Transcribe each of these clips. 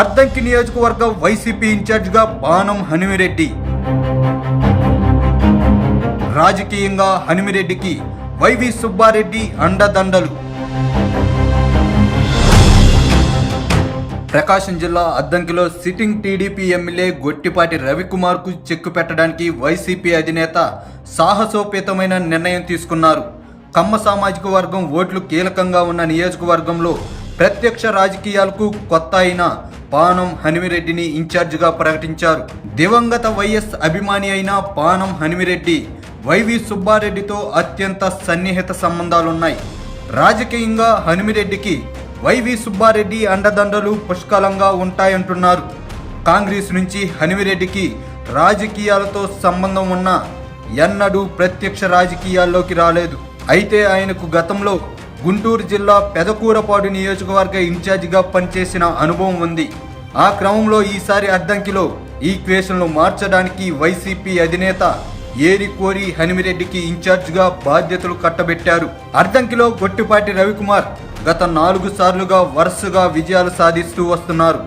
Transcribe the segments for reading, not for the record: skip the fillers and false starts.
అద్దంకి నియోజకవర్గ వైసీపీ ఇన్ఛార్జిగా పానం హనుమిరెడ్డి. రాజకీయంగా హనుమిరెడ్డికి వైవి సుబ్బారెడ్డి అండదండలు. ప్రకాశం జిల్లా అద్దంకిలో సిట్టింగ్ టీడీపీ ఎమ్మెల్యే గొట్టిపాటి రవికుమార్కు చెక్కు పెట్టడానికి వైసీపీ అధినేత సాహసోపేతమైన నిర్ణయం తీసుకున్నారు. కమ్మ సామాజిక వర్గం ఓట్లు కీలకంగా ఉన్న నియోజకవర్గంలో ప్రత్యక్ష రాజకీయాలకు కొత్త అయిన పానం హనుమిరెడ్డిని ఇన్ఛార్జిగా ప్రకటించారు. దివంగత వైఎస్ అభిమాని అయిన పానం హనుమిరెడ్డి వైవి సుబ్బారెడ్డితో అత్యంత సన్నిహిత సంబంధాలున్నాయి. రాజకీయంగా హనుమిరెడ్డికి వైవి సుబ్బారెడ్డి అండదండలు పుష్కలంగా ఉంటాయంటున్నారు. కాంగ్రెస్ నుంచి హనుమిరెడ్డికి రాజకీయాలతో సంబంధం ఉన్నా ఎన్నడూ ప్రత్యక్ష రాజకీయాల్లోకి రాలేదు. అయితే ఆయనకు గతంలో గుంటూరు జిల్లా పెదకూరపాడు నియోజకవర్గ ఇన్ఛార్జిగా పనిచేసిన అనుభవం ఉంది. ఆ క్రమంలో ఈసారి అద్దంకిలో ఈక్వేషన్లు మార్చడానికి వైసీపీ అధినేత ఏరి కోరి హనుమిరెడ్డికి ఇన్ఛార్జిగా బాధ్యతలు కట్టబెట్టారు. అద్దంకిలో గొట్టిపాటి రవికుమార్ గత 4 సార్లుగా వరుసగా విజయాలు సాధిస్తూ వస్తున్నారు.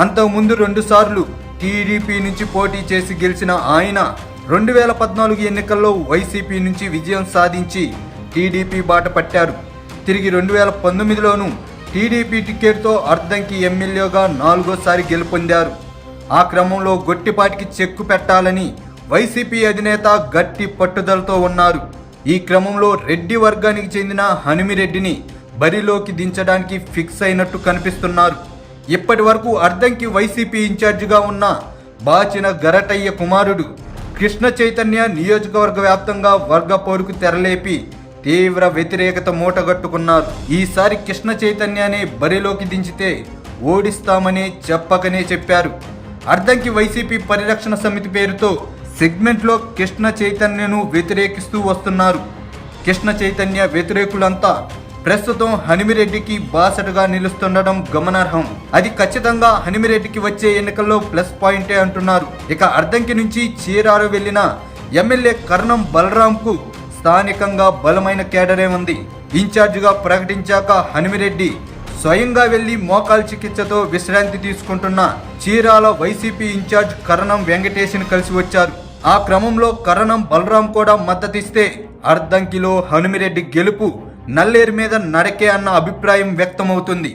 అంతకుముందు 2 సార్లు టీడీపీ నుంచి పోటీ చేసి గెలిచిన ఆయన 2014 ఎన్నికల్లో వైసీపీ నుంచి విజయం సాధించి టీడీపీ బాట పట్టారు. తిరిగి 2019లోనూ టీడీపీ టికెట్తో అద్దంకి ఎమ్మెల్యేగా 4వ గెలుపొందారు. ఆ క్రమంలో గొట్టిపాటికి చెక్కు పెట్టాలని వైసీపీ అధినేత గట్టి పట్టుదలతో ఉన్నారు. ఈ క్రమంలో రెడ్డి వర్గానికి చెందిన హనుమిరెడ్డిని బరిలోకి దించడానికి ఫిక్స్ అయినట్టు కనిపిస్తున్నారు. ఇప్పటి వరకు అద్దంకి వైసీపీ ఇన్ఛార్జిగా ఉన్న బాచిన గరటయ్య కుమారుడు కృష్ణ చైతన్య నియోజకవర్గ వ్యాప్తంగా వర్గ పోరుకు తెరలేపి తీవ్ర వ్యతిరేకత మూటగట్టుకున్నారు. ఈసారి కృష్ణ చైతన్యనే బరిలోకి దించితే ఓడిస్తామని చెప్పకనే చెప్పారు. అద్దంకి వైసీపీ పరిరక్షణ సమితి పేరుతో సెగ్మెంట్లో కృష్ణ చైతన్యను వ్యతిరేకిస్తూ వస్తున్నారు. కృష్ణ చైతన్య వ్యతిరేకులంతా ప్రస్తుతం హనుమిరెడ్డికి బాసటగా నిలుస్తుండడం గమనార్హం. అది ఖచ్చితంగా హనుమిరెడ్డికి వచ్చే ఎన్నికల్లో ప్లస్ పాయింటే అంటున్నారు. ఇక అద్దంకి నుంచి చీరాల వెళ్లిన ఎమ్మెల్యే కర్ణం బలరాంకు స్థానికంగా బలమైన కేడరే ఉంది. ఇన్ఛార్జిగా ప్రకటించాక హనుమిరెడ్డి స్వయంగా వెళ్లి మోకాల్ చికిత్సతో విశ్రాంతి తీసుకుంటున్న చీరాల వైసీపీ ఇన్ఛార్జ్ కరణం వెంకటేష్ని కలిసి వచ్చారు. ఆ క్రమంలో కరణం బలరాం కూడా మద్దతిస్తే అద్దంకిలో హనుమిరెడ్డి గెలుపు నల్లేరు మీద నడకే అన్న అభిప్రాయం వ్యక్తమవుతుంది.